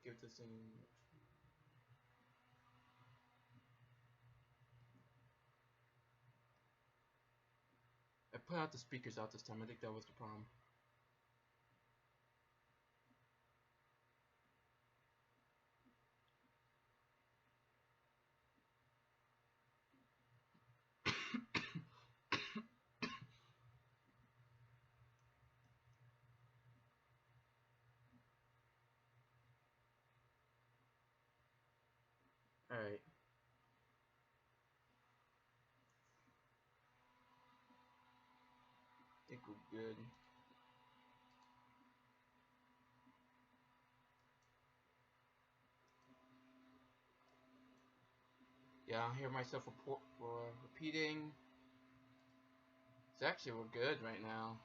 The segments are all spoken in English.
give this thing. I put out the speakers out this time. I think that was the problem. Alright. I think we're good. Yeah, I hear myself repeating. It's actually, we're good right now.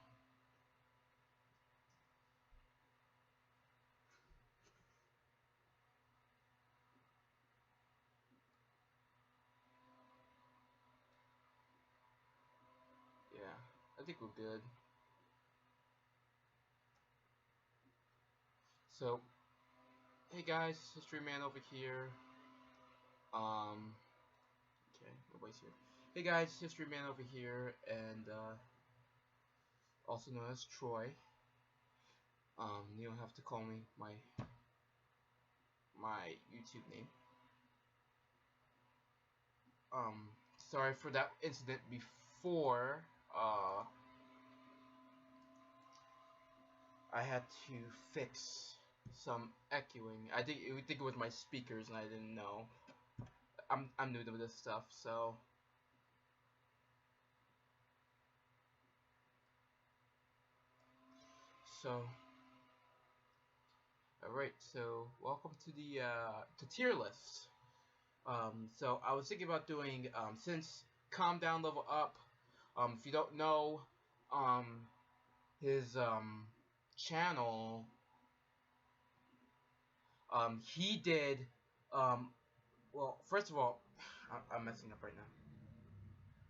Yeah, I think we're good. So, hey guys, History Man over here. Okay, nobody's here. Hey guys, History Man over here, and also known as Troy. You don't have to call me my YouTube name. Sorry for that incident before. I had to fix some echoing. I think it was my speakers, and I didn't know. I'm new to this stuff, so. So. Alright, so welcome to the to tier lists. So I was thinking about doing since Calm Down Level Up. If you don't know, his channel, he did well. First of all, I'm messing up right now.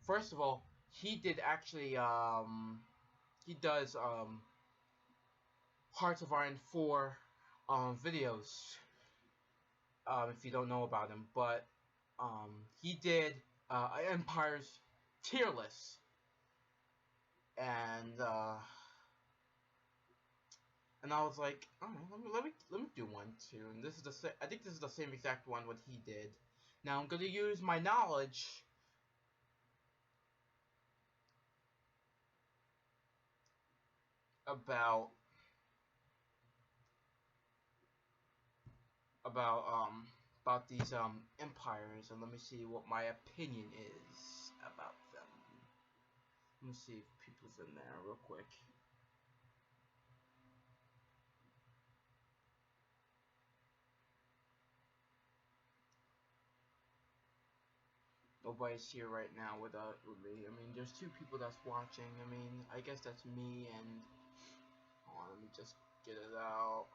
First of all, he did actually he does Hearts of Iron 4 videos. If you don't know about him, but he did Empire's tier list, and I was like, oh, let me do one too. And this is I think this is the same exact one what he did. Now I'm gonna use my knowledge about about these empires, and let me see what my opinion is about them. Let me see if people's in there real quick. Nobody's here right now with me. I mean, there's two people that's watching. I mean, I guess that's me and. Hold on, let me just get it out.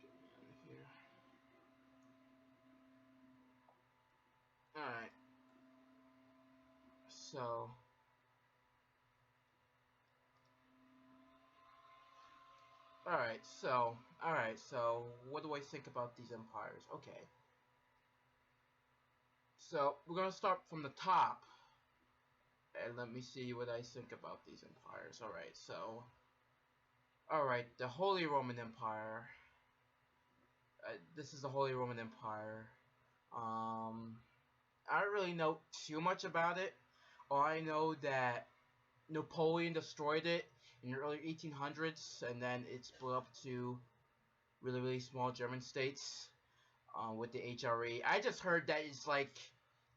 Get me out of here. Alright. So. Alright, so what do I think about these empires? Okay. So, we're gonna start from the top. And let me see what I think about these empires. Alright, so. Alright, the Holy Roman Empire. This is the Holy Roman Empire. I don't really know too much about it. All I know that Napoleon destroyed it in the early 1800s, and then it split up to really small German states with the HRE. I just heard that it's like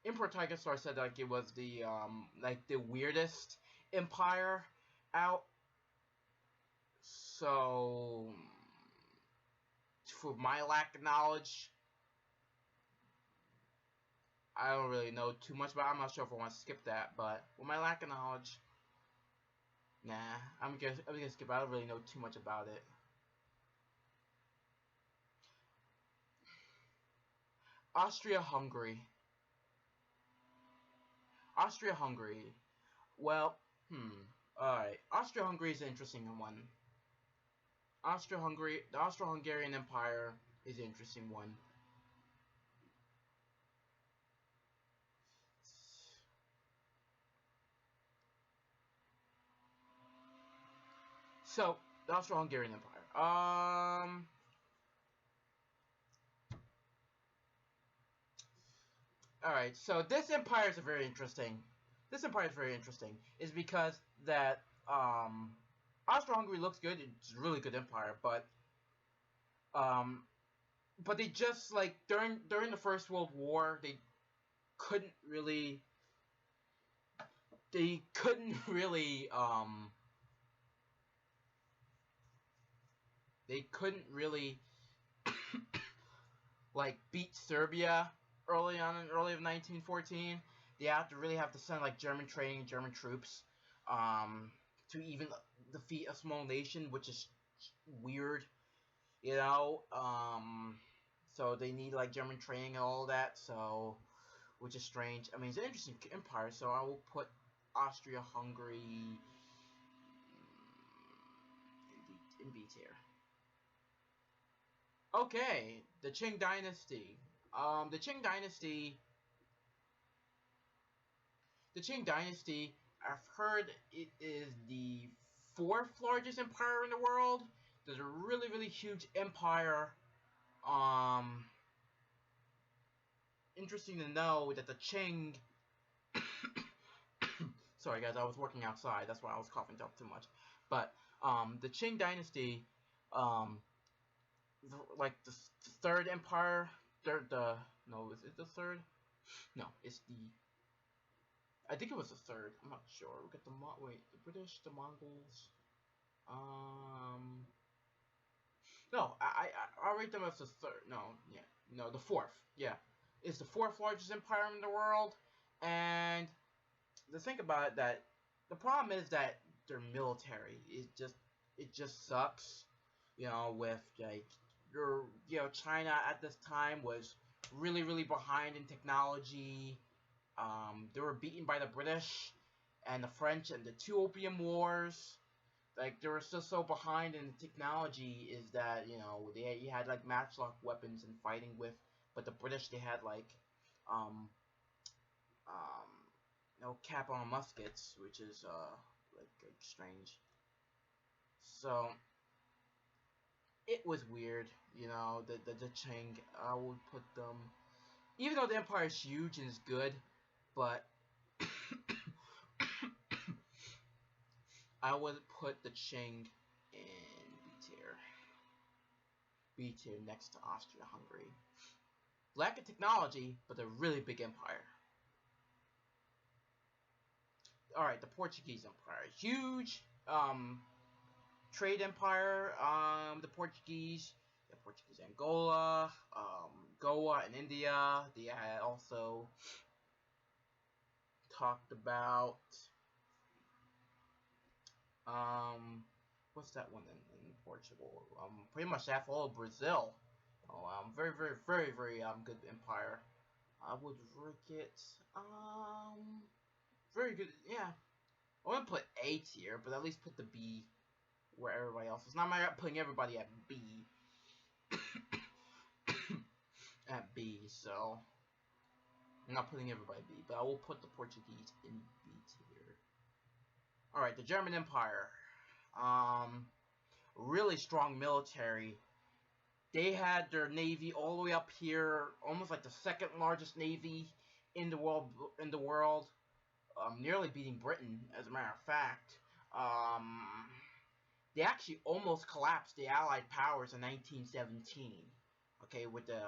Emperor Tiger Star said like it was the like the weirdest empire out. So, for my lack of knowledge, I don't really know too much about it. I'm not sure if I want to skip that, but with my lack of knowledge, nah, I'm gonna skip it. I don't really know too much about it. Austria-Hungary. Austria-Hungary. Well, alright. Austria-Hungary is an interesting one. Austria-Hungary, the Austro-Hungarian Empire is an interesting one. So, the Austro-Hungarian Empire. Alright, so this empire is very interesting. This empire is very interesting. Is because that, Austro-Hungary looks good. It's a really good empire, um, but they just, like, during the First World War, couldn't really, they couldn't really, they couldn't really like beat Serbia early of 1914. They have to send like German training, German troops, to even defeat a small nation, which is weird, you know. So they need like German training and all that. So, which is strange. I mean, it's an interesting empire. So I will put Austria-Hungary in B tier. Okay, the Qing Dynasty. The Qing Dynasty. The Qing Dynasty. I've heard it is the fourth largest empire in the world. There's a really, really huge empire. Interesting to know that the Qing. Sorry, guys, I was working outside. That's why I was coughing up too much. But the Qing Dynasty, like the third empire, no, is it the third? No, it's the. I think it was the third. I'm not sure. We got the the British, the Mongols. No, I'll rate them as the third. No, yeah, no, the fourth. Yeah, it's the fourth largest empire in the world, and the thing about it that the problem is that their military is it just sucks. You know, with like China at this time was really, really behind in technology. They were beaten by the British and the French and the two Opium Wars. Like they were still so behind in technology is that you had like matchlock weapons and fighting with, but the British they had like um cap on muskets, which is like strange. So it was weird, the Qing. I would put them, even though the empire is huge and is good, but I would put the Qing in B tier. B tier next to Austria-Hungary. Lack of technology, but a really big empire. Alright, the Portuguese Empire. Huge trade empire. The Portuguese Angola, Goa and India. They had also talked about what's that one in Portugal? Pretty much that all of Brazil. Very, very, very, very good empire. I would rank it very good. Yeah, I wouldn't put A tier, but at least put the B where everybody else is. Not putting everybody at B. At B, so I'm not putting everybody at B, but I will put the Portuguese in B tier. Alright, the German Empire. Really strong military. They had their navy all the way up here, almost like the second largest navy in the world, nearly beating Britain, as a matter of fact. They actually almost collapsed the Allied powers in 1917. Okay, with the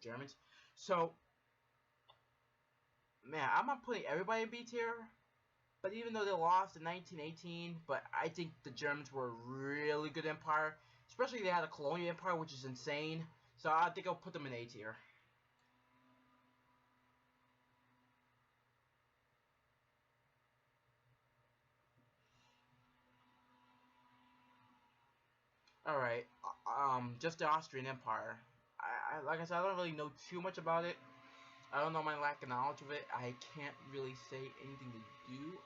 Germans. So, man, I'm not putting everybody in B tier. But even though they lost in 1918, but I think the Germans were a really good empire. Especially they had a colonial empire, which is insane. So I think I'll put them in A tier. Alright, just the Austrian Empire. like I said, I don't really know too much about it. I don't know my lack of knowledge of it. I can't really say anything to do.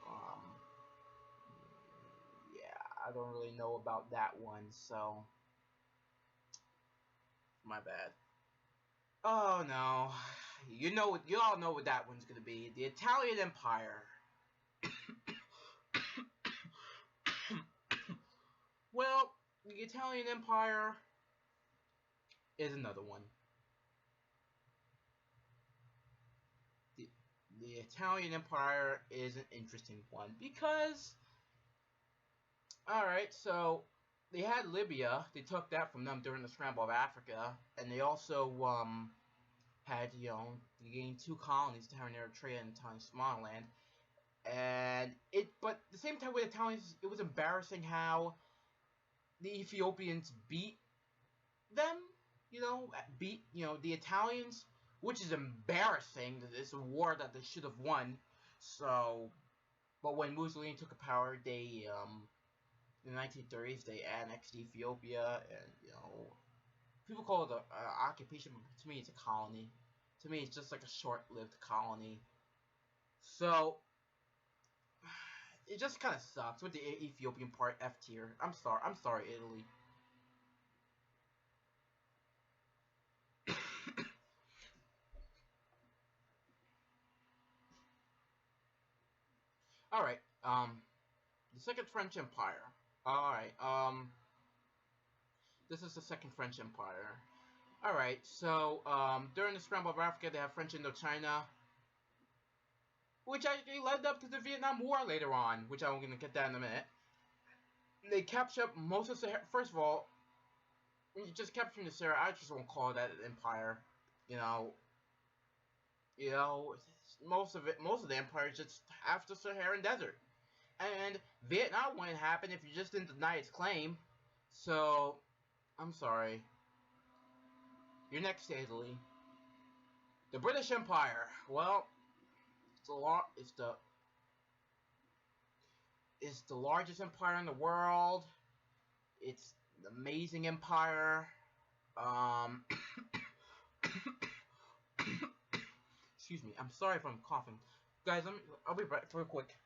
Yeah, I don't really know about that one, so my bad. Oh no, you all know what that one's gonna be. The Italian Empire. Well, the Italian Empire is another one. The, the Italian Empire is an interesting one because, alright, so they had Libya, they took that from them during the Scramble of Africa, and they also, had, they gained two colonies down in Eritrea and Italian Somaliland, but at the same time with the Italians, it was embarrassing how the Ethiopians beat them, the Italians, which is embarrassing. It's a war that they should have won. So, but when Mussolini took power, in the 1930s, they annexed Ethiopia, and, people call it an occupation, but to me, it's a colony. To me, it's just like a short-lived colony. So, it just kind of sucks with the Ethiopian part F tier. I'm sorry, Italy. All right. The Second French Empire. All right. This is the Second French Empire. All right. So, during the Scramble of Africa, they have French Indochina, which actually led up to the Vietnam War later on, which I'm gonna get that in a minute. They captured most of Sahara. First of all, when you just capturing the Sahara, I just won't call that an empire. You know, you know, most of the empire is just half the Saharan desert. And Vietnam wouldn't happen if you just didn't deny its claim. So, I'm sorry. You're next to Italy. The British Empire. Well, it's the largest empire in the world. It's an amazing empire. Um, excuse me. I'm sorry if I'm coughing, guys. I'll be back real quick.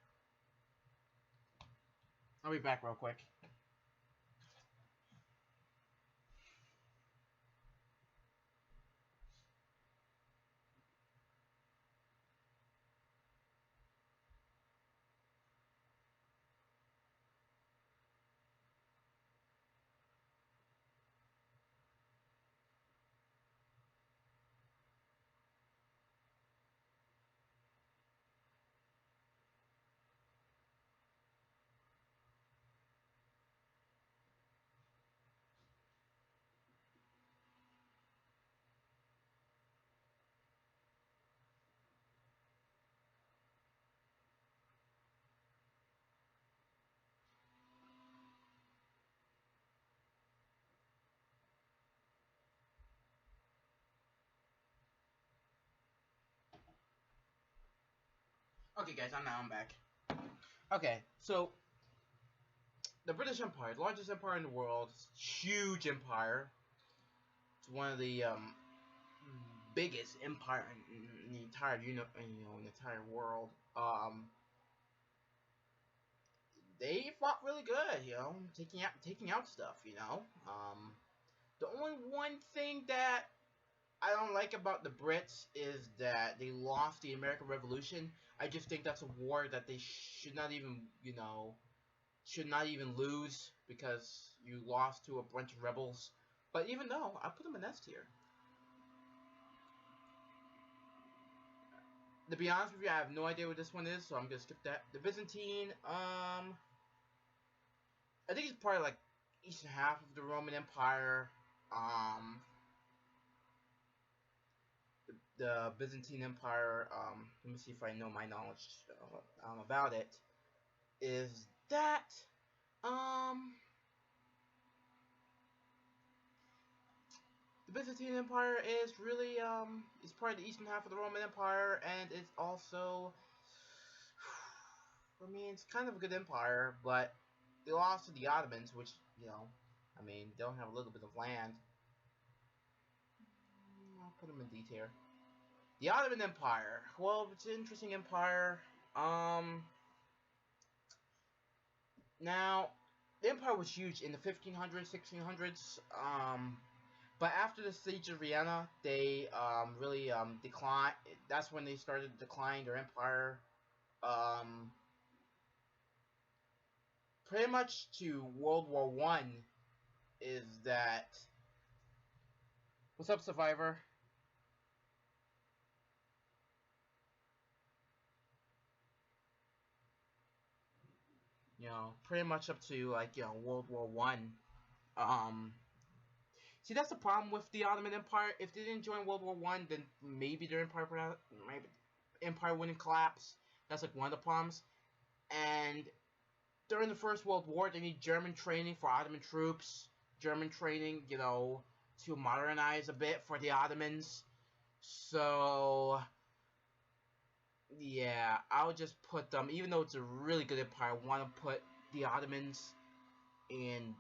I'll be back real quick. Okay, guys. I'm back. Okay, so the British Empire, the largest empire in the world, huge empire. It's one of the biggest empire in the entire in the entire world. They fought really good, taking out stuff. The only one thing that I don't like about the Brits is that they lost the American Revolution. I just think that's a war that they should not even, lose because you lost to a bunch of rebels. But even though, I put them in S tier. To be honest with you, I have no idea what this one is, so I'm gonna skip that. The Byzantine, I think it's probably like eastern half of the Roman Empire. Um, the Byzantine Empire. Let me see if I know my knowledge about it. Is that um the Byzantine Empire is really it's part of the eastern half of the Roman Empire, and it's also, I mean, it's kind of a good empire, but they lost to the Ottomans, which, I mean, they don't have a little bit of land. I'll put them in D tier. The Ottoman Empire. Well, it's an interesting empire. Now, the empire was huge in the 1500s, 1600s. But after the siege of Vienna, they really declined. That's when they started to decline their empire. Pretty much to World War One is that. What's up, Survivor? You know, pretty much up to like World War One. See, that's the problem with the Ottoman Empire. If they didn't join World War One, then maybe their empire wouldn't collapse. That's like one of the problems. And during the First World War, they need German training for Ottoman troops. German training, to modernize a bit for the Ottomans. So, yeah, I would just put them, even though it's a really good empire, I want to put the Ottomans in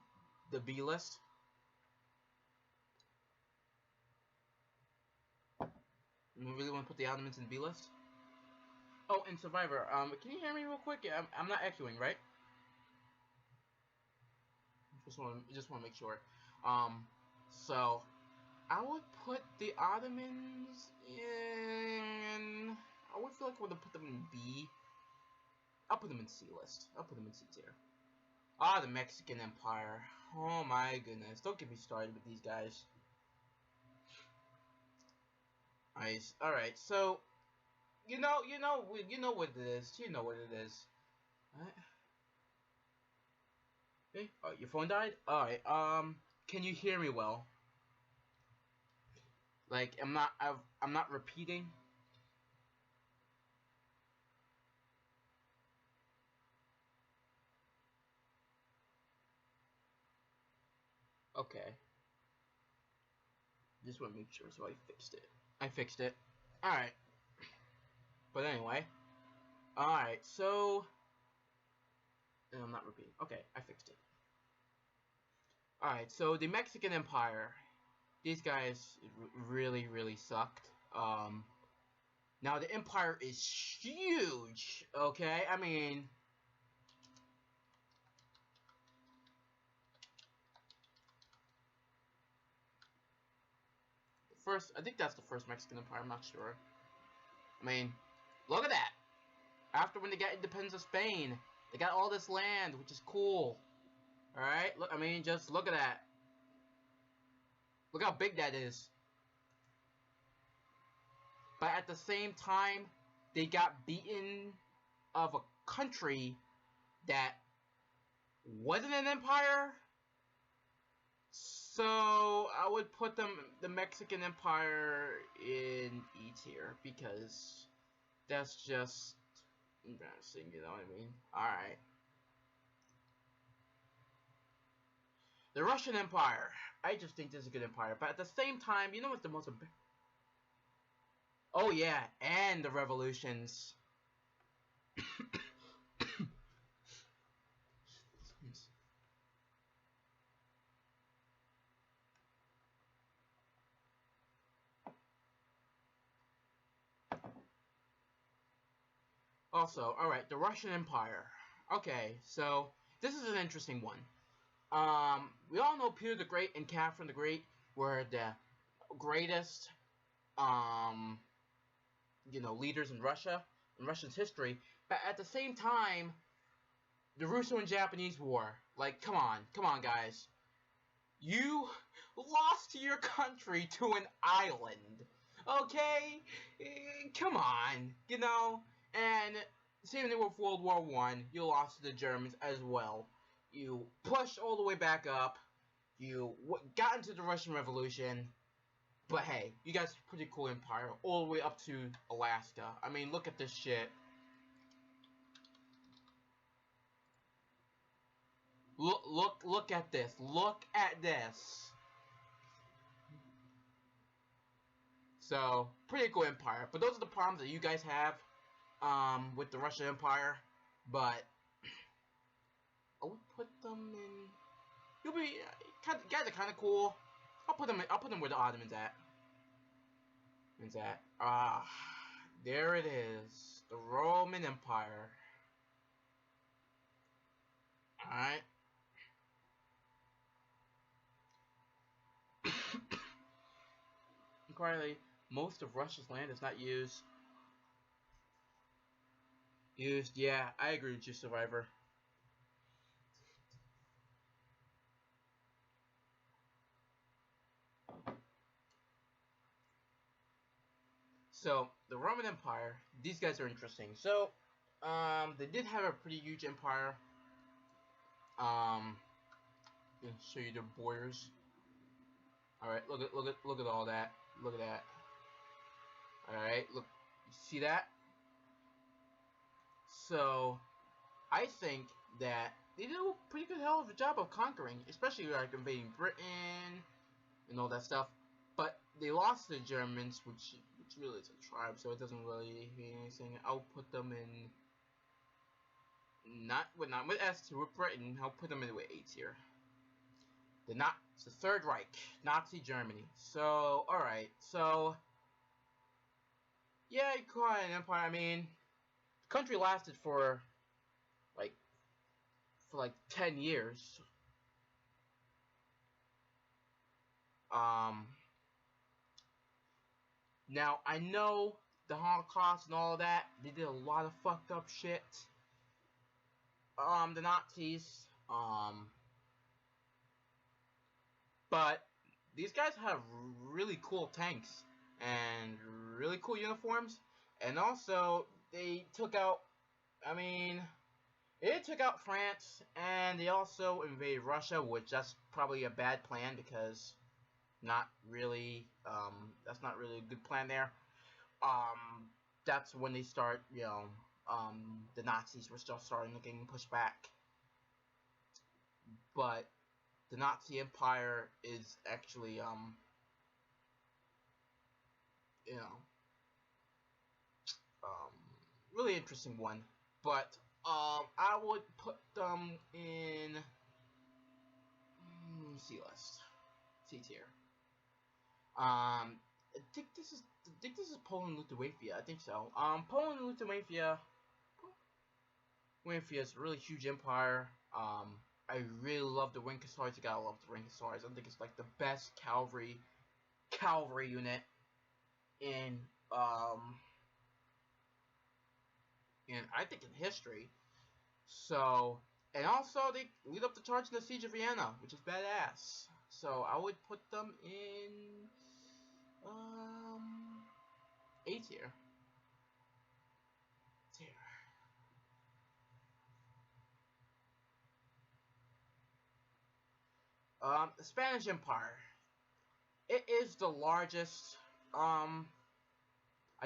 the B list. You really want to put the Ottomans in the B list? Oh, and Survivor, can you hear me real quick? I'm not echoing, right? Just want to make sure. So I would put the Ottomans in. I would feel like I would put them in B. I'll put them in C list. I'll put them in C tier. Ah, the Mexican Empire. Oh my goodness! Don't get me started with these guys. Nice. All right. So, you know what it is. You know what it is. Alright. Hey, oh, your phone died? Alright, can you hear me well? Like, I'm not repeating? Okay. Just want to make sure, so I fixed it. I fixed it. Alright. But anyway. Alright, so... I'm not repeating. Okay, I fixed it. Alright, so the Mexican Empire. These guys really, really sucked. Now the empire is huge, okay? I mean... I think that's the first Mexican Empire, I'm not sure. I mean, look at that! After when they got independence of Spain, they got all this land, which is cool. Alright? Look, I mean, just look at that. Look how big that is. But at the same time, they got beaten of a country that wasn't an empire. So I would put the Mexican Empire in E tier because that's just embarrassing, you know what I mean? Alright. The Russian Empire. I just think this is a good empire. But at the same time, you know what's the most... Oh yeah, and the revolutions. Also, alright, the Russian Empire. Okay, so this is an interesting one. We all know Peter the Great and Catherine the Great were the greatest, leaders in Russia, in Russia's history. But at the same time, the Russo and Japanese War. Like, come on, guys. You lost your country to an island. Okay? Come on, And same thing with World War One. You lost to the Germans as well. You pushed all the way back up. You got into the Russian Revolution. But hey, you guys pretty cool empire. All the way up to Alaska. I mean, look at this shit. Look at this. Look at this. So, pretty cool empire. But those are the problems that you guys have with the Russian Empire. But I would put them in. You'll be guys are kind of cool. I'll put them where the Ottomans at. When's that? There it is. The Roman Empire. Alright. Currently, most of Russia's land is not used. Yeah, I agree with you, Survivor. So, the Roman Empire, these guys are interesting. So, they did have a pretty huge empire. I'll show you their borders. Alright, look at all that. Look at that. Alright, look, you see that? So, I think that they did a pretty good hell of a job of conquering, especially like invading Britain and all that stuff. But they lost to the Germans, which really is a tribe, so it doesn't really mean anything. I'll put them in not with S2 with Britain. I'll put them in with A tier. It's the Third Reich, Nazi Germany. So alright, so yeah, you call it an empire. I mean, the country lasted like for like 10 years. Um, Now I know the Holocaust and all of that. They did a lot of fucked up shit. The Nazis. But these guys have really cool tanks and really cool uniforms, and also they took out. I mean, they took out France, and they also invaded Russia, which that's probably a bad plan because not really. That's not really a good plan there. Um, that's when they start. The Nazis were still starting to getting pushed back, but the Nazi Empire is actually you know um really interesting one. But I would put them in C list, C tier. I think this is Poland Lithuania. I think so. Poland Lithuania is a really huge empire. I really love the Ring Hussars. You gotta love the Ring Hussars. I think it's like the best cavalry unit in um I think in history. So, and also they lead up the charge in the Siege of Vienna, which is badass. So I would put them in A tier. The Spanish Empire. It is the largest. I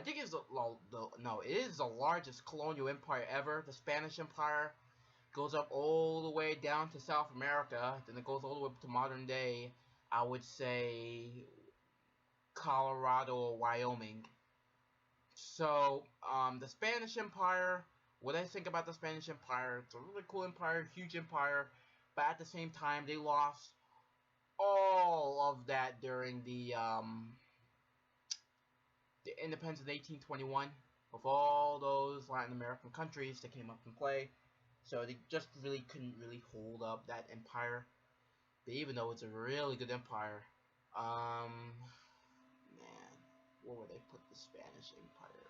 think it's it is the largest colonial empire ever. The Spanish Empire goes up all the way down to South America, then it goes all the way up to modern day. I would say Colorado or Wyoming. So, the Spanish Empire. What I think about the Spanish Empire, it's a really cool empire, huge empire, but at the same time, they lost all of that during the independence of 1821 of all those Latin American countries that came up in play. So they just really couldn't really hold up that empire. But even though it's a really good empire, man, where would they put the Spanish Empire?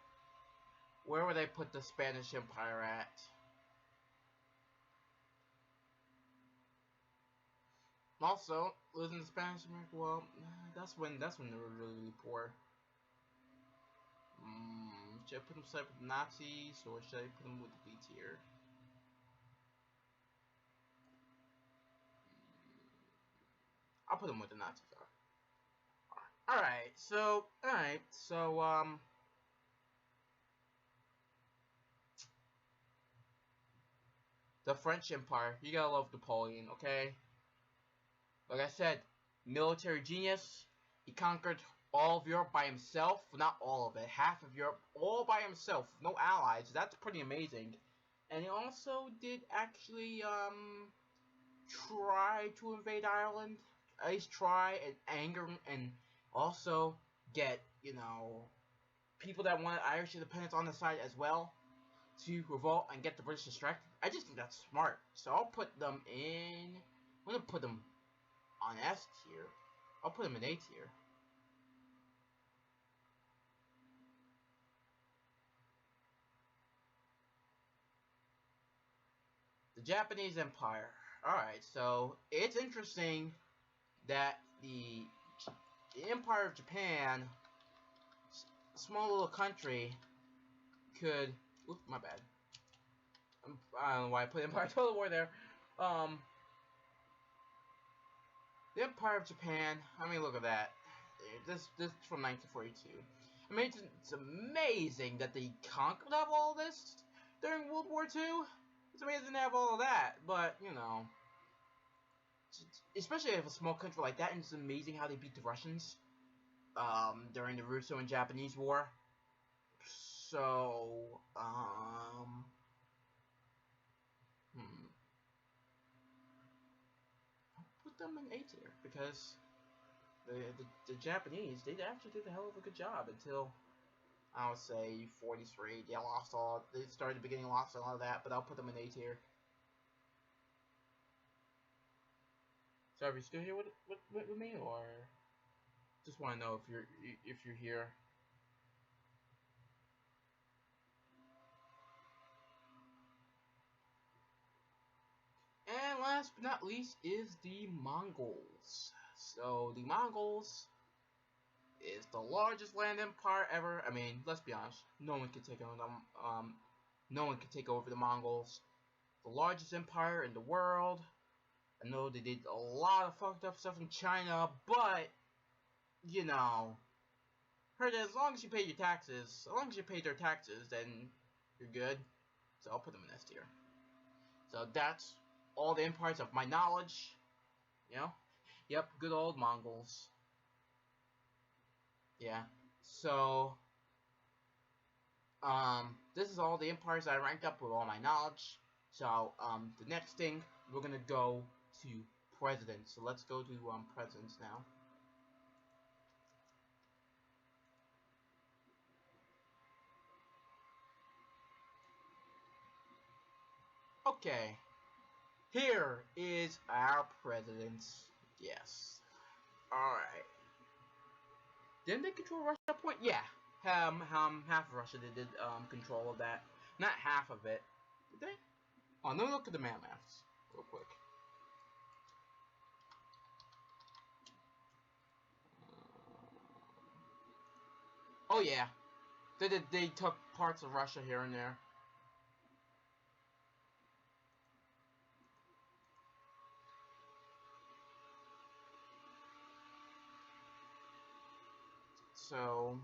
Where would they put the Spanish Empire at? Also, losing the Spanish America, well, that's when they were really, really poor. Should I put them side with the Nazis, or should I put them with the B tier? I'll put them with the Nazis. Alright, so, the French Empire. You gotta love Napoleon, okay? Like I said, military genius. He conquered all of Europe by himself. Well, not all of it, half of Europe, all by himself. No allies. That's pretty amazing. And he also did actually, try to invade Ireland. At least try and anger and also get, people that want Irish independence on the side as well to revolt and get the British distracted. I just think that's smart. So I'll put them in. I'm gonna put them on S tier. I'll put them in A tier. The Japanese Empire. Alright, so it's interesting that the Empire of Japan, small little country, could. Oops, my bad. I don't know why I put Empire Total War there. The Empire of Japan. I mean, look at that. This is from 1942. I mean, it's amazing that they conquered all this during World War II. It's amazing to have all of that, but especially if a small country like that, and it's amazing how they beat the Russians during the Russo and Japanese War. So, I'll put them in A tier because the Japanese, they actually did a hell of a good job until, I would say, 43. They lost all. They started at the beginning, lost a lot of that, but I'll put them in A tier. So are you still here with me, or just want to know if you're here? And last but not least is the Mongols. So the Mongols is the largest land empire ever. I mean, let's be honest, no one can take over them. No one can take over the Mongols. The largest empire in the world. I know they did a lot of fucked up stuff in China, but heard that as long as you pay your taxes, as long as you pay their taxes, then you're good. So I'll put them in S tier. So that's all the empires of my knowledge. Yep, good old Mongols. Yeah. So this is all the empires I ranked up with all my knowledge. So the next thing we're gonna go to presidents. So let's go to presidents now. Okay. Here is our presidents. Yes. Alright. Didn't they control Russia at that point? Yeah. Half of Russia they did control of that. Not half of it. Did they? Oh, let me look at the map maps real quick. Oh yeah. They took parts of Russia here and there. So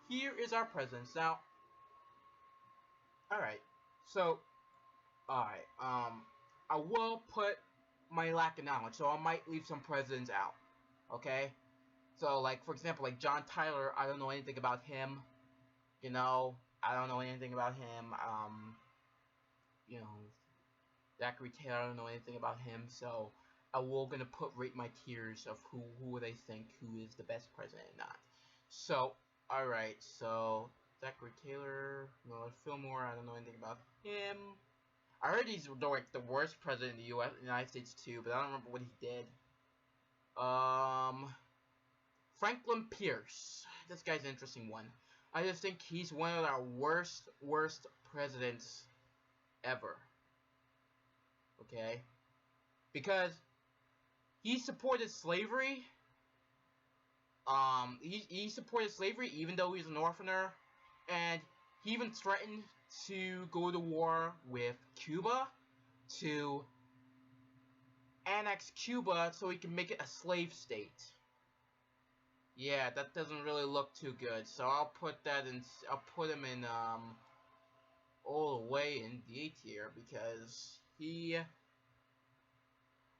here is our presidents. Now alright. So alright, I will put my lack of knowledge, so I might leave some presidents out. Okay? So like for example, like John Tyler, I don't know anything about him. I don't know anything about him. Zachary Taylor, I don't know anything about him, so I will gonna rate my tiers of who they think who is the best president and not. So, alright, so Zachary Taylor, Millard Fillmore, I don't know anything about him. I heard he's like the worst president in the United States too, but I don't remember what he did. Franklin Pierce. This guy's an interesting one. I just think he's one of our worst presidents ever. Okay? Because he supported slavery. He supported slavery even though he's an orphaner. And he even threatened to go to war with Cuba to annex Cuba so he can make it a slave state. Yeah, that doesn't really look too good. So I'll put him in all the way in the A tier because he.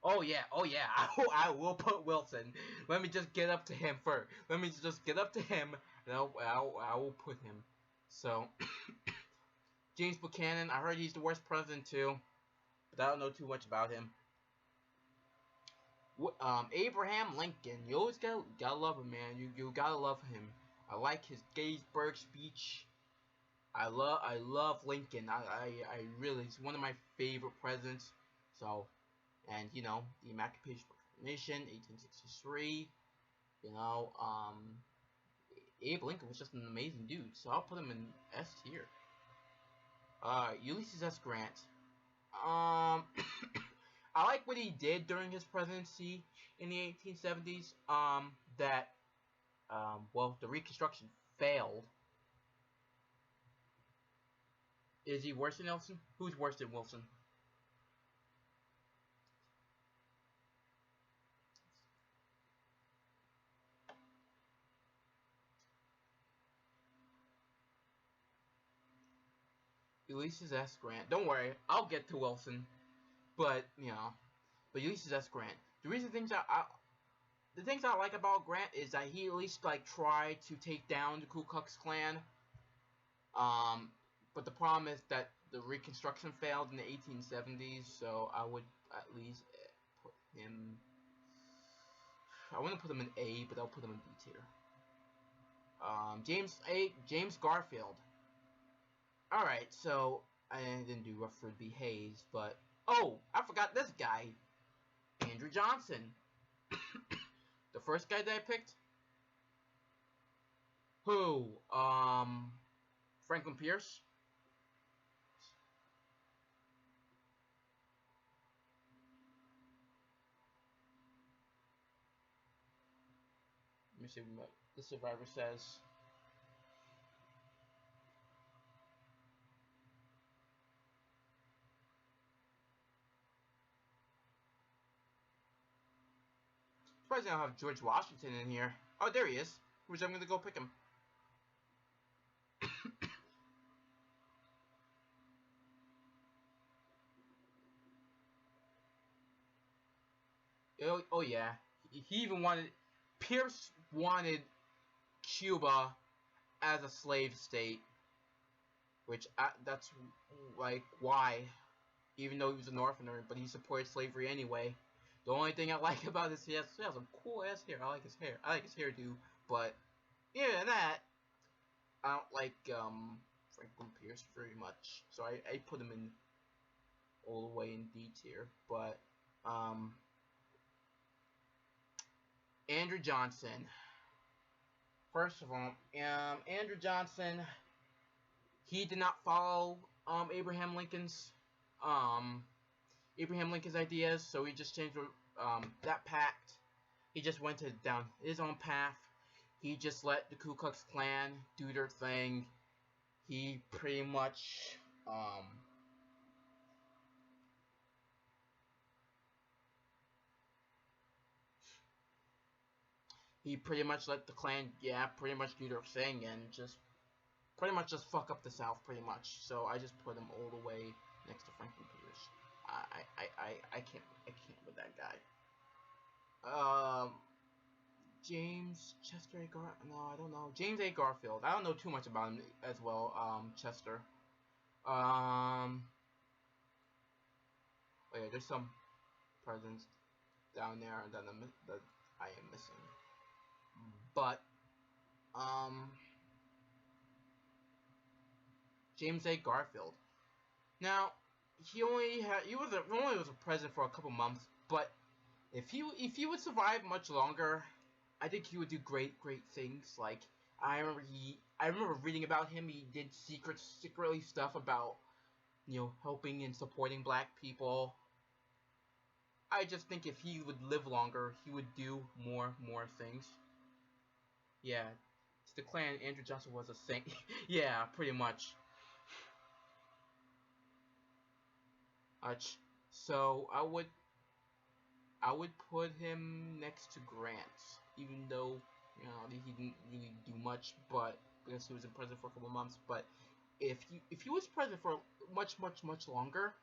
Oh yeah. I will put Wilson. Let me just get up to him first. Let me just get up to him, and I will put him. So James Buchanan. I heard he's the worst president too, but I don't know too much about him. Abraham Lincoln. You always gotta love him, man. You gotta love him. I like his Gettysburg speech. I love Lincoln. I really, he's one of my favorite presidents. So, and you know, the Emancipation Proclamation, 1863. You know, Abe Lincoln was just an amazing dude. So I'll put him in S tier. Ulysses S. Grant. I like what he did during his presidency in the 1870s. Well, the Reconstruction failed. Is he worse than Wilson? Who's worse than Wilson? Ulysses S. Grant. Don't worry, I'll get to Wilson. But you know, but Ulysses S. Grant. The reason the things I like about Grant is that he at least like tried to take down the Ku Klux Klan. But the problem is that the Reconstruction failed in the 1870s, so I would at least put him. I want to put him in A, but I'll put him in B tier. James Garfield. All right, so I didn't do Rutherford B. Hayes, but oh, I forgot this guy, Andrew Johnson. The first guy that I picked. Who? Franklin Pierce. Let me see what the survivor says. Surprised I don't have George Washington in here. Oh, there he is. Which I'm gonna go pick him. Oh yeah. He even wanted. Pierce wanted Cuba as a slave state, which that's like why, even though he was a Northerner, but he supported slavery anyway. The only thing I like about this, he has some cool ass hair. I like his hair. I like his hairdo, but yeah, that I don't like Franklin Pierce very much. So I put him in all the way in D tier, but Andrew Johnson. First of all, Andrew Johnson, he did not follow Abraham Lincoln's ideas, so he just changed that pact. He just went down his own path. He just let the Ku Klux Klan do their thing. He pretty much let the Klan, pretty much do their thing and just pretty much just fuck up the South, pretty much. So I just put him all the way next to Franklin Pierce. I can't with that guy. James Chester A. No, I don't know. James A. Garfield. I don't know too much about him as well. Chester. Oh yeah, there's some presidents down there that I am missing. But James A. Garfield. Now he only was a president for a couple months, but if he would survive much longer, I think he would do great things. Like I remember reading about him. He did secretly stuff about helping and supporting black people. I just think if he would live longer, he would do more things. Yeah, to the Klan, Andrew Johnson was a saint. Yeah, pretty much. So I would put him next to Grant, even though he didn't really do much, but because he was in prison for a couple months. But if he was president for much longer,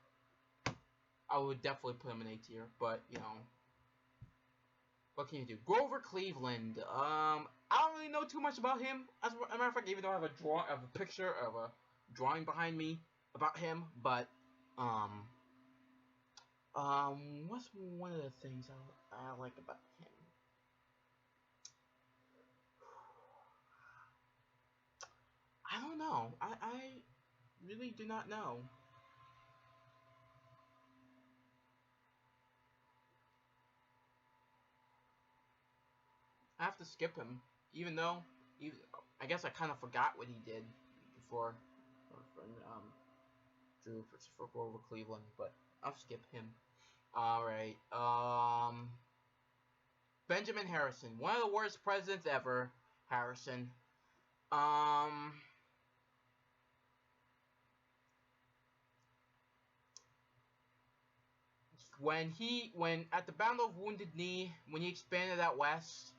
I would definitely put him in A tier. But what can you do? Grover Cleveland. I don't really know too much about him. As a matter of fact, even though I have a picture of a drawing behind me about him, but what's one of the things I like about him? know. I really do not know. I have to skip him, even though, even, I guess I kind of forgot what he did before, drew for over Cleveland, but I'll skip him. All right. Benjamin Harrison, one of the worst presidents ever. Harrison. When at the Battle of Wounded Knee, when he expanded out west,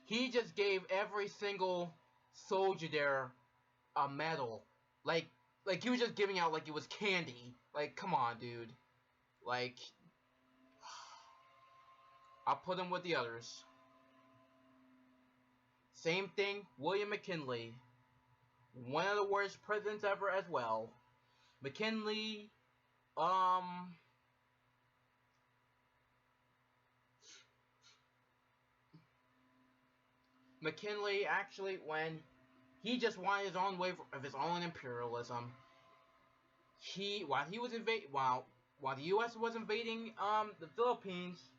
he just gave every single soldier there a medal. Like he was just giving out like it was candy. Like, come on, dude. Like, I'll put him with the others. Same thing, William McKinley. One of the worst presidents ever as well. McKinley, McKinley actually, when he just wanted his own way of his own imperialism, while the U.S. was invading the Philippines,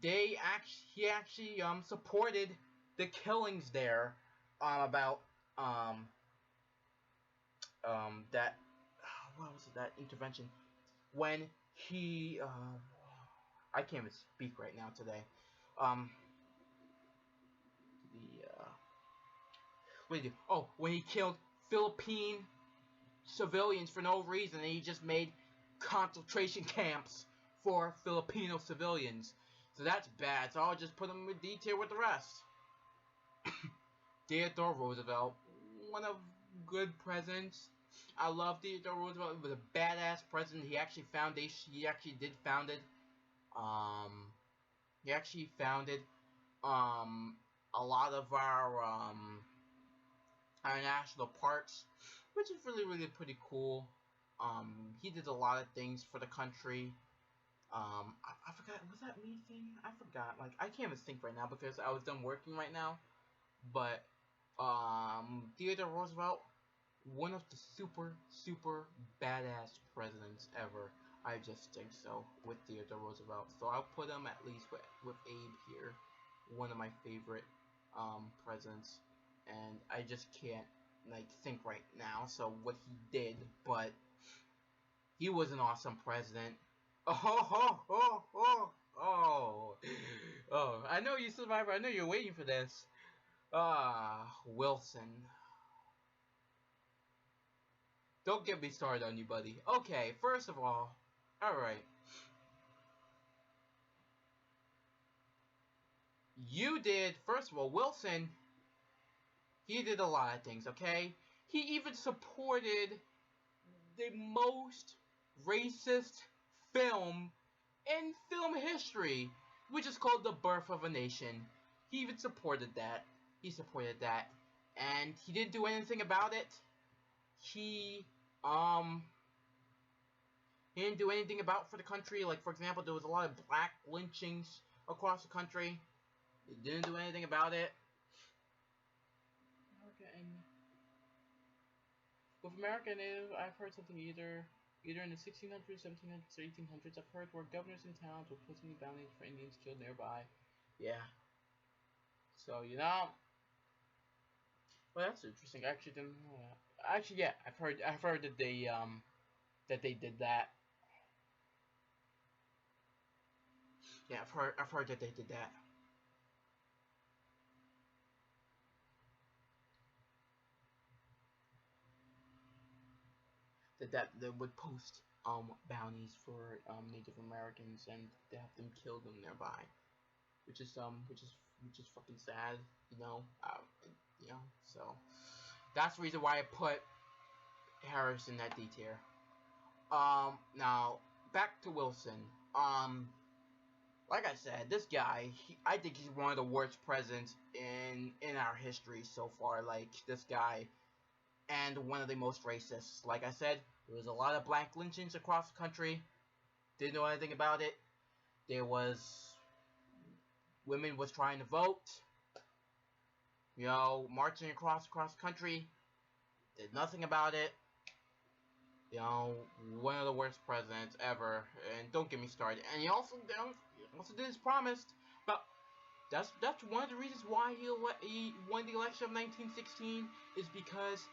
he actually supported the killings there, about that what was it, that intervention when he I can't even speak right now today. The what did he do? Oh, when he killed Philippine civilians for no reason, and he just made concentration camps for Filipino civilians. So that's bad. So I'll just put him in detail with the rest. Theodore Roosevelt, one of good presidents. I love Theodore Roosevelt. He was a badass president. He actually founded a lot of our national parks, which is really, really pretty cool. He did a lot of things for the country. I forgot, was that me thing? I forgot. Like, I can't even think right now because I was done working right now. But, Theodore Roosevelt, one of the super, super badass presidents ever. I just think so, with Theodore Roosevelt. So I'll put him at least with Abe here. One of my favorite, presidents. And I just can't, like, think right now, so what he did, but he was an awesome president. Oh, I know you survivor, I know you're waiting for this. Wilson. Don't get me started on you, buddy. Okay, first of all, alright. First of all, Wilson, he did a lot of things, okay? He even supported the most racist film in film history, which is called The Birth of a Nation. He even supported that. And he didn't do anything about it. He didn't do anything about for the country. Like, for example, there was a lot of black lynchings across the country. He didn't do anything about it. With American Native, I've heard something either in the 1600s, 1700s, or 1800s. I've heard where governors in towns were posting bounties for Indians killed nearby. Yeah. So, you know, well, that's interesting. I actually didn't know that. Actually, yeah, I've heard that they did that. Yeah, I've heard that they did that. That they would post bounties for Native Americans and to have them killed them nearby, which is fucking sad, you know. So that's the reason why I put Harris in that D tier. Now back to Wilson. Like I said, this guy, I think he's one of the worst presidents in our history so far. Like, this guy, and one of the most racist. Like I said, there was a lot of black lynchings across the country. Didn't know anything about it. There was women was trying to vote. You know, marching across the country. did nothing about it. You know, one of the worst presidents ever. And don't get me started. And he also did his promise. But that's one of the reasons why he won the election of 1916 is because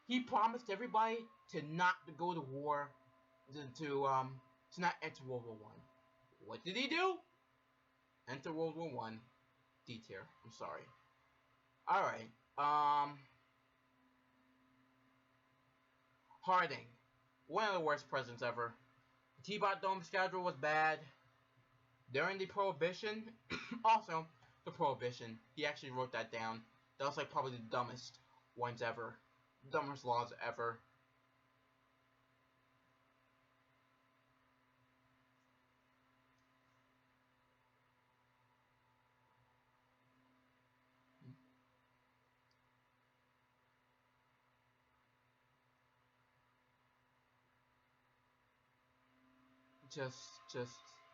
he promised everybody to not go to war, to not enter World War One. What did he do? Enter World War One. D tier. I'm sorry. All right. Harding, one of the worst presidents ever. The T-Bot Dome schedule was bad. During the Prohibition, also the Prohibition, he actually wrote that down. That was like probably the dumbest ones ever, dumbest laws ever.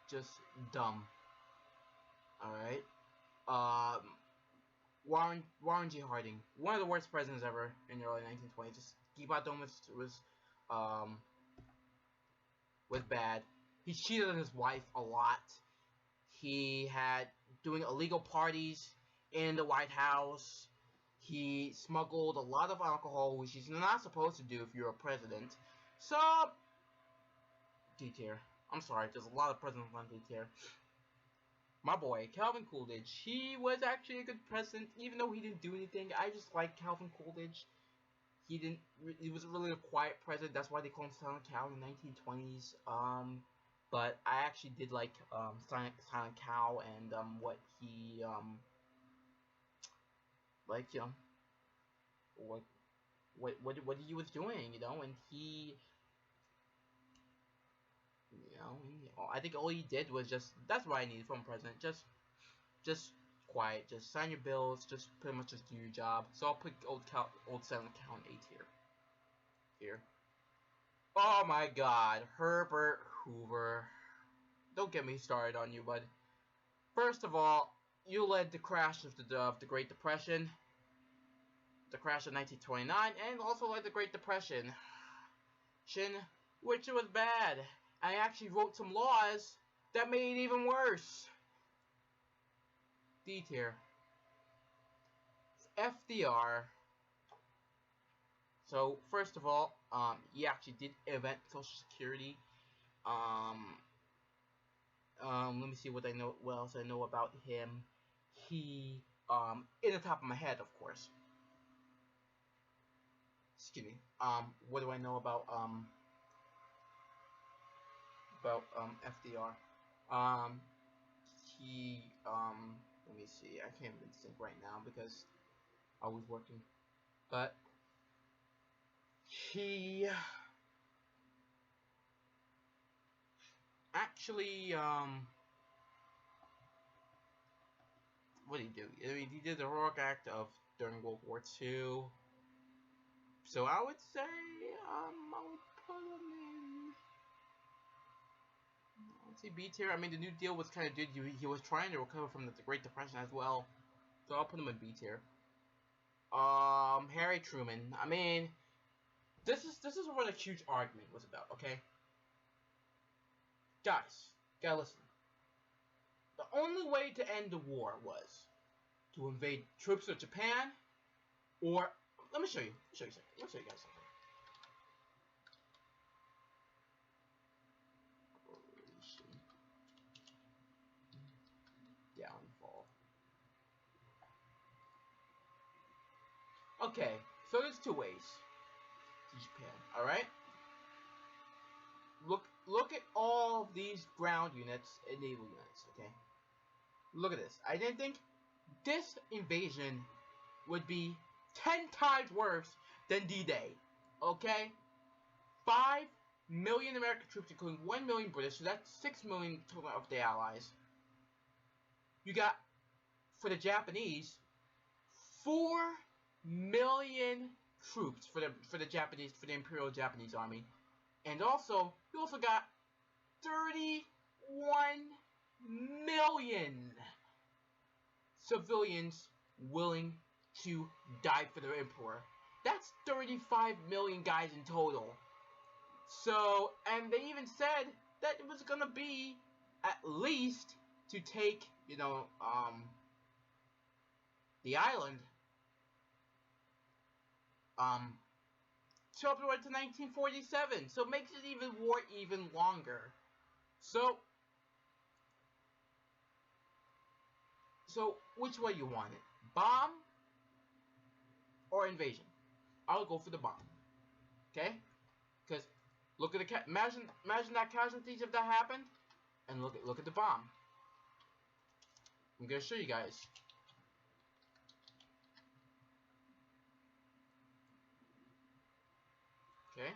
Just dumb. All right. Warren G. Harding, one of the worst presidents ever in the early 1920s. Just T-Bot Dome um was bad. He cheated on his wife a lot. He had doing illegal parties in the White House. He smuggled a lot of alcohol, which he's not supposed to do if you're a president. So, D tier. I'm sorry, there's a lot of presidents on D tier. My boy, Calvin Coolidge. He was actually a good president, even though he didn't do anything. I just like Calvin Coolidge. He was really a quiet president. That's why they called him Silent Cal in the 1920s. But I actually did like Silent Cal and what he like what he was doing, and he I think all he did was that's what I needed from a president. Just quiet, just sign your bills, just pretty much just do your job. So I'll put old Silent Cal in A tier. Here. Oh my God, Herbert Hoover. Don't get me started on you, bud. First of all, you led the crash of the Great Depression, the crash of 1929, and also led the Great Depression, which was bad. I actually wrote some laws that made it even worse. D tier. FDR. So first of all, he actually did invent Social Security. Let me see what else I know about him. He, in the top of my head, of course. Excuse me. What do I know about FDR? Let me see. I can't even think right now because I was working. But he actually, what did he do? I mean, he did the heroic act of during World War II. So I would say, I would put him in, let's see, B tier. I mean, the New Deal was kind of good. He was trying to recover from the Great Depression as well. So I'll put him in B tier. Harry Truman. I mean, this is what a huge argument was about, okay? Guys, gotta listen. The only way to end the war was to invade troops of Japan, or let me show you. Let me show you guys something. Downfall. Okay, so there's two ways to Japan. All right. Look at all these ground units and naval units. Okay. Look at this. I didn't think this invasion would be 10 times worse than D-Day. Okay? 5 million American troops, including 1 million British, so that's 6 million total of the Allies. You got, for the Japanese, 4 million troops for the Imperial Japanese Army. And also, you also got 31 million civilians willing to die for their emperor. That's 35 million guys in total. So, and they even said that it was gonna be at least to take, the island, to up to 1947. So it makes it even war even longer. So which way you want it? Bomb or invasion? I'll go for the bomb. Okay? Because look at the imagine that casualties if that happened, and look at the bomb. I'm gonna show you guys. Okay.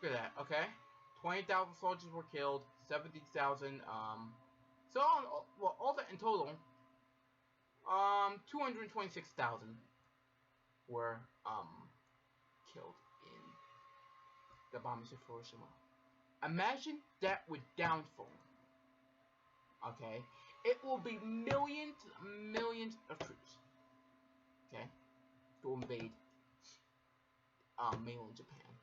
Look at that. Okay. 20,000 soldiers were killed. 70,000. So all that in total. 226,000 were killed in the bombings of Hiroshima. Imagine that with downfall. Okay, it will be millions of troops. Okay, to invade mainland Japan.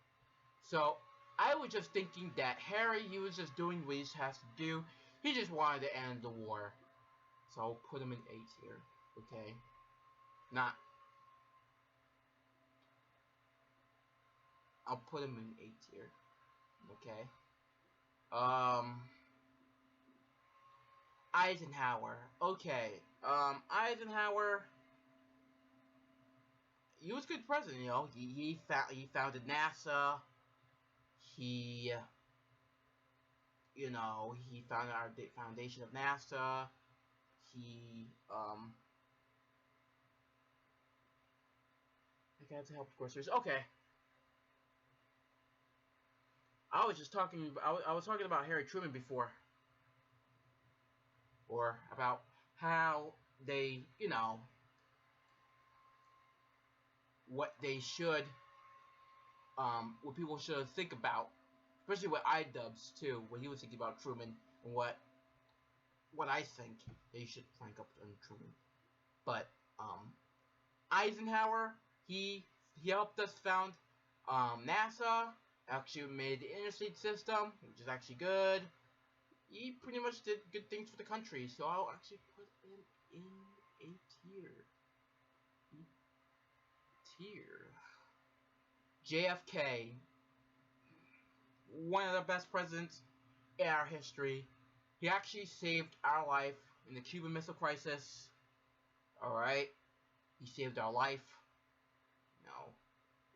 So I was just thinking that Harry, he was just doing what he has to do. He just wanted to end the war. So I'll put him in A tier. Okay, not. I'll put him in A tier. Okay. Eisenhower. Okay. Eisenhower. He was a good president, He founded NASA. He he founded our foundation of NASA. He I got to help groceries. Okay. I was just talking. I was talking about Harry Truman before, or about how they, what they should, what people should think about, especially with iDubbbz too. What he was thinking about Truman, and what I think they should rank up on Truman. But Eisenhower, he helped us found NASA. Actually made the interstate system, which is actually good. He pretty much did good things for the country, so I'll actually put him in a tier. JFK, one of the best presidents in our history. He actually saved our life in the Cuban Missile Crisis. Alright? He saved our life.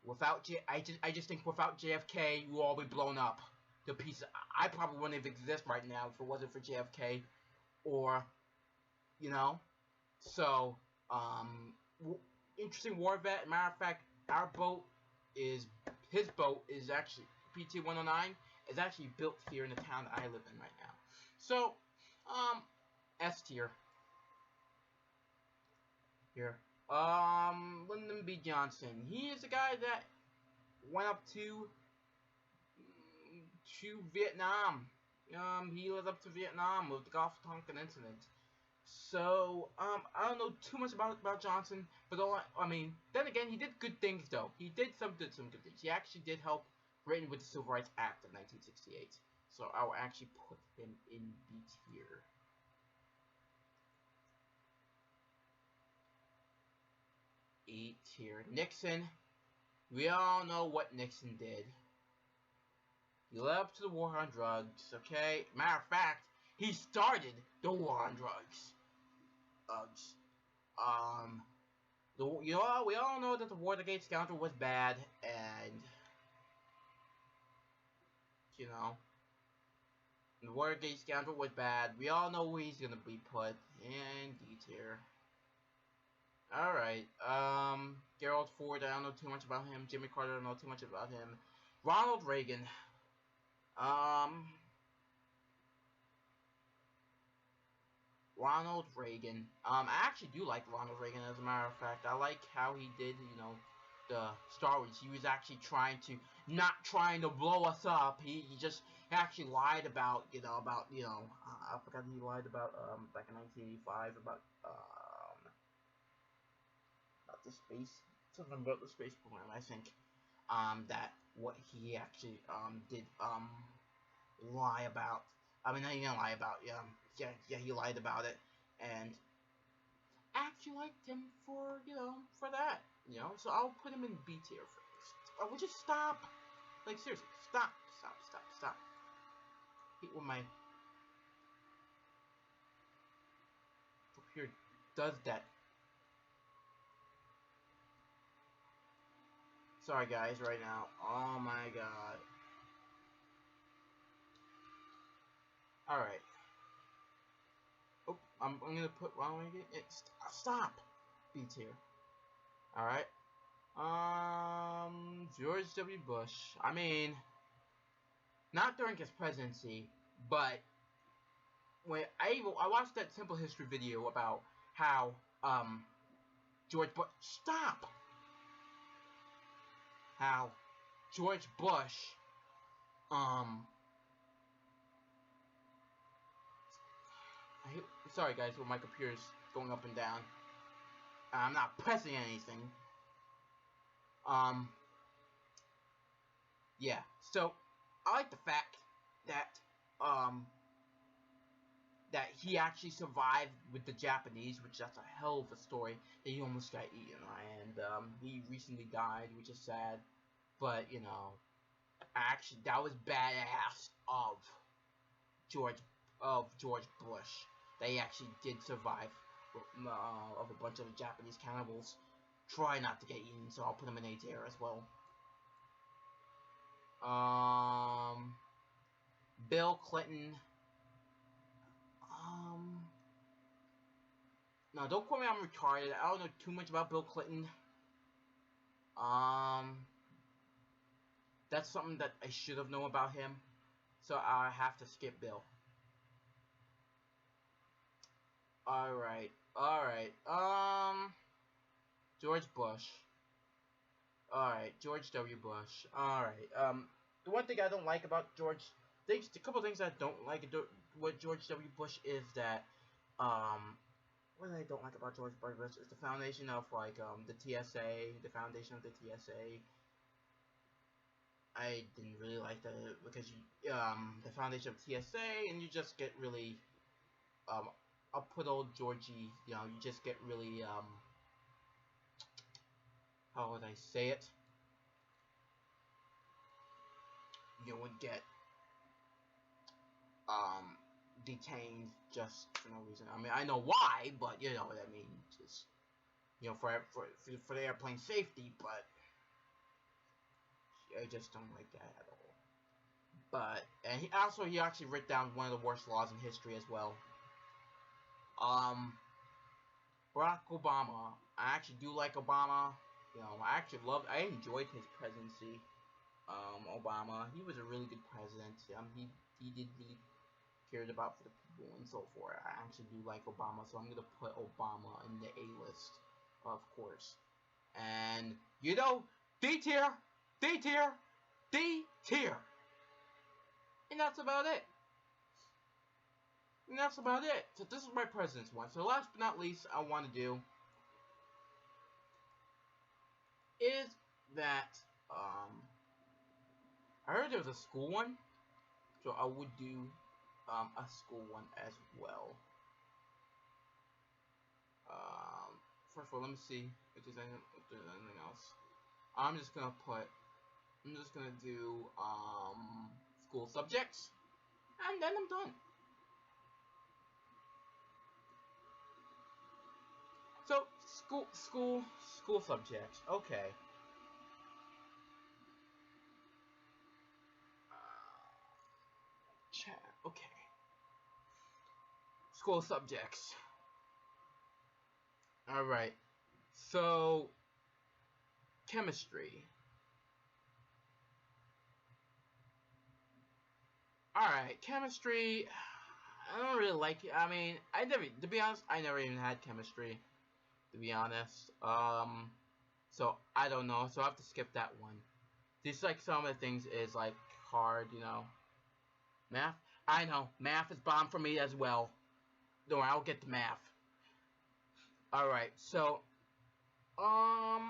Without I just think without JFK, we'll all be blown up to pieces. I probably wouldn't even exist right now if it wasn't for JFK, or, So, interesting war vet. Matter of fact, his boat is actually PT-109 is actually built here in the town that I live in right now. So, S tier. Here. Lyndon B. Johnson. He is the guy that went up to Vietnam. He led up to Vietnam with the Gulf of Tonkin incident. So, I don't know too much about Johnson, but then again, he did good things though. He did some good things. He actually did help Britain with the Civil Rights Act of 1968. So I will actually put him in B tier. E tier. Nixon. We all know what Nixon did. He led up to the war on drugs, okay? Matter of fact, he started the war on drugs. We all know that the Watergate scandal was bad, and the Watergate scandal was bad. We all know where he's gonna be put in D tier. Alright, Gerald Ford, I don't know too much about him. Jimmy Carter, I don't know too much about him. Ronald Reagan. I actually do like Ronald Reagan, as a matter of fact. I like how he did, the Star Wars. He was actually not trying to blow us up. He just actually lied about, I forgot he lied about, back in 1985, about the space, something about the space program, I think, that what he actually, did, lie about. I mean, he didn't lie about, yeah, he lied about it, and actually liked him for, for that, so I'll put him in B tier for this. Would you stop? Like, seriously, stop. Hate when my computer does that. Sorry, guys, right now. Oh my god. Alright. Oh, I'm gonna put, stop! B tier. Alright. George W. Bush. I mean, not during his presidency, but when I watched that Simple History video about how, George Bush, stop! How George Bush, sorry guys, when my computer's going up and down. I'm not pressing anything. Yeah, so, I like the fact that, that he actually survived with the Japanese, which that's a hell of a story, that he almost got eaten, and, he recently died, which is sad, but, actually, that was badass of George Bush, that he actually did survive, of a bunch of Japanese cannibals. Try not to get eaten, so I'll put him in A tier as well. Bill Clinton. No, don't quote me, I'm retarded. I don't know too much about Bill Clinton. That's something that I should have known about him. So I have to skip Bill. Alright. George Bush. Alright, George W. Bush. Alright, the one thing I don't like about a couple things I don't like what George W. Bush is that, what I don't like about George W. Bush is the foundation of, the TSA, the foundation of the TSA. I didn't really like that, because the foundation of TSA, and you just get really, I'll put old Georgie, you just get really, how would I say it? You would get, detained just for no reason. I mean, I know why, but you know what I mean. Just, for the airplane safety, but I just don't like that at all. But, and he actually wrote down one of the worst laws in history as well. Barack Obama. I actually do like Obama. I enjoyed his presidency. Obama, he was a really good president. He did really cared about for the people and so forth. I actually do like Obama, so I'm gonna put Obama in the A list, of course. And D tier, D tier, D tier, and that's about it. So this is my president's one. So last but not least, I want to do is that I heard there was a school one, so I would do a school one as well. First of all, let me see if there's anything else. I'm just gonna do school subjects, and then I'm done. So school subjects. Okay. Chat. Okay. School subjects. All right. So chemistry. All right, chemistry. I don't really like it. I mean, to be honest, I never even had chemistry. To be honest, So I don't know. So I have to skip that one. These like some of the things is like hard, you know. Math. I know math is bomb for me as well. Don't worry, I'll get the math. All right. So art.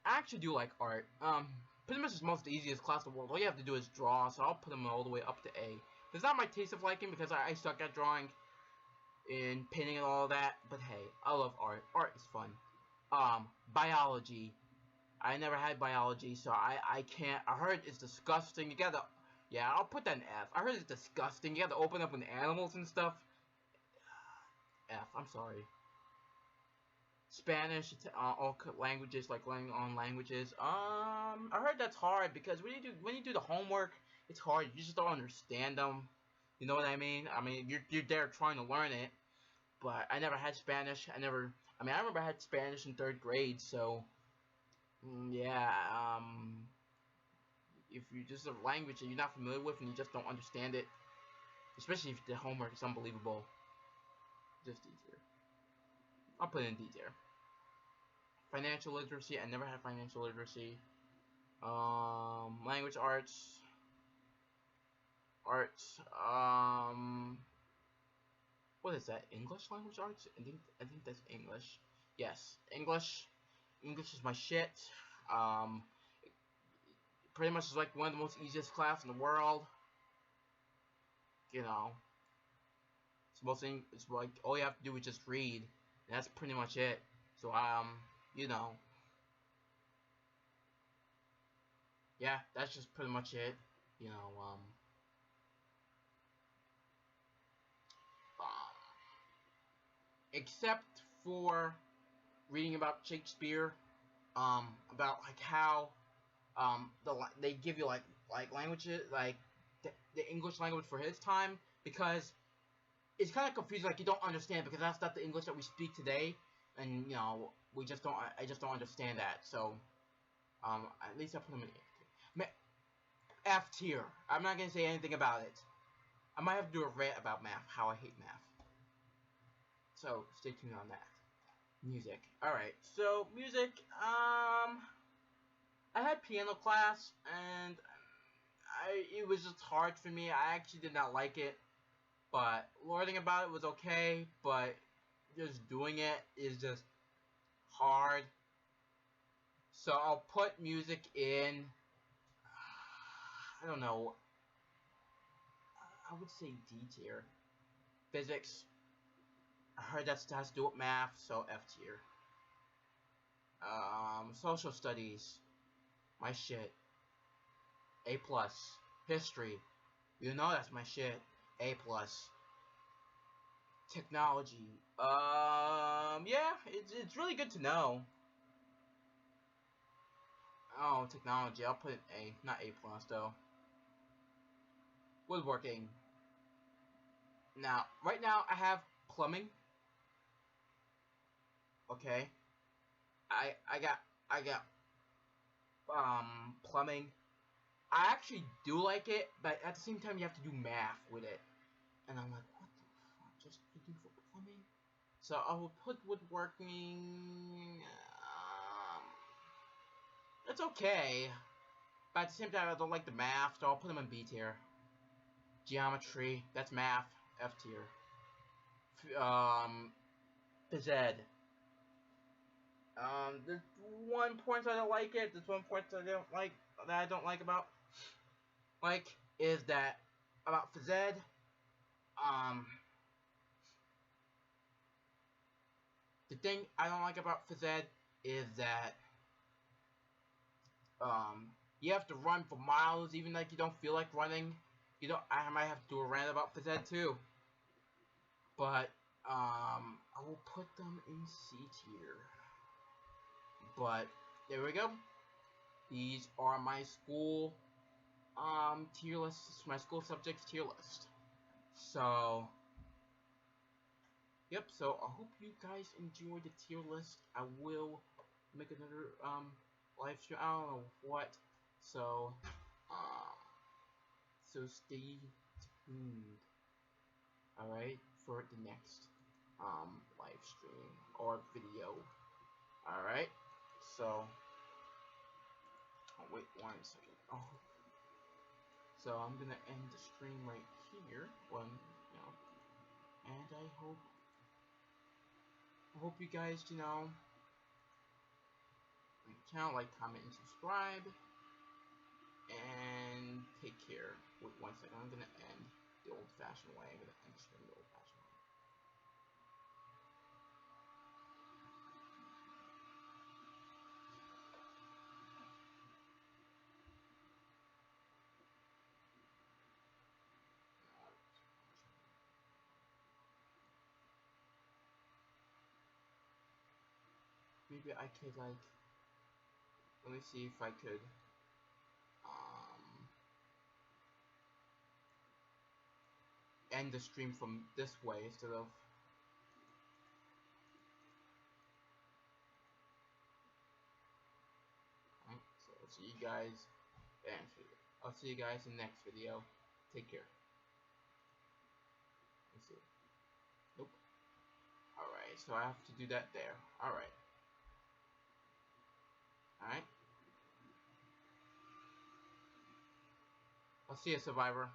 I actually do like art. Pretty much it's most the easiest class in the world. All you have to do is draw. So I'll put them all the way up to A. It's not my taste of liking because I suck at drawing and painting and all that. But hey, I love art. Art is fun. Biology. I never had biology, so I can't. I heard it's disgusting. You gotta, yeah, I'll put that in F. I heard it's disgusting. You gotta open up with animals and stuff. F. I'm sorry. Spanish, all languages, like learning on languages. I heard that's hard because when you do the homework, it's hard. You just don't understand them. You know what I mean? I mean, you're there trying to learn it, but I never had Spanish. I remember I had Spanish in 3rd grade, so yeah. If you just a language that you're not familiar with and you just don't understand it, especially if the homework is unbelievable, just D tier. I'll put it in D tier. Financial literacy. I never had financial literacy. Language arts. Arts. What is that? English language arts? I think that's English. Yes, English. English is my shit. Um, pretty much is like one of the most easiest class in the world. You know, it's like all you have to do is just read. And that's pretty much it. So you know, yeah, that's just pretty much it. You know, except for reading about Shakespeare, about like how they give you like languages like the English language for his time, because it's kind of confusing. Like you don't understand because that's not the English that we speak today, and you know we just don't. I just don't understand that. So at least I put them in F tier. I'm not gonna say anything about it. I might have to do a rant about math. How I hate math. So stay tuned on that. Music. All right. So music. I had piano class and it was just hard for me. I actually did not like it, but learning about it was okay. But just doing it is just hard. So I'll put music in. I don't know. I would say D tier. Physics. I heard that has to do with math, so F tier. Social studies. My shit. A plus. History. You know that's my shit. A plus. Technology. Yeah, it's really good to know. Oh, technology. I'll put it A, not A plus though. Woodworking. Now, right now I have plumbing. Okay. I got plumbing. I actually do like it, but at the same time you have to do math with it. And I'm like, what the fuck? Just looking for plumbing? So I will put woodworking. It's okay, but at the same time I don't like the math, so I'll put them in B tier. Geometry, that's math, F tier. Phys ed. There's one point I don't like it. There's one point that I don't like about is that about phys ed. The thing I don't like about phys ed is that you have to run for miles even like you don't feel like running. You know, I might have to do a rant about phys ed too. But I will put them in C tier. But there we go. These are my school tier lists, my school subjects tier list. So yep, so I hope you guys enjoyed the tier list. I will make another live stream. I don't know what. So so stay tuned. Alright, for the next live stream or video. Alright. So, oh, wait 1 second. Oh, so I'm gonna end the stream right here. When and I hope you guys, channel, like, comment, and subscribe. And take care. Wait 1 second. I'm gonna end the old-fashioned way. I'm gonna end the stream the old-fashioned way. Maybe I could, like, let me see if I could end the stream from this way instead of right? So I'll see you guys I'll see you guys in the next video. Take care. Let's see. Nope. Alright, so I have to do that there. Alright. Alright. I'll see you, Survivor.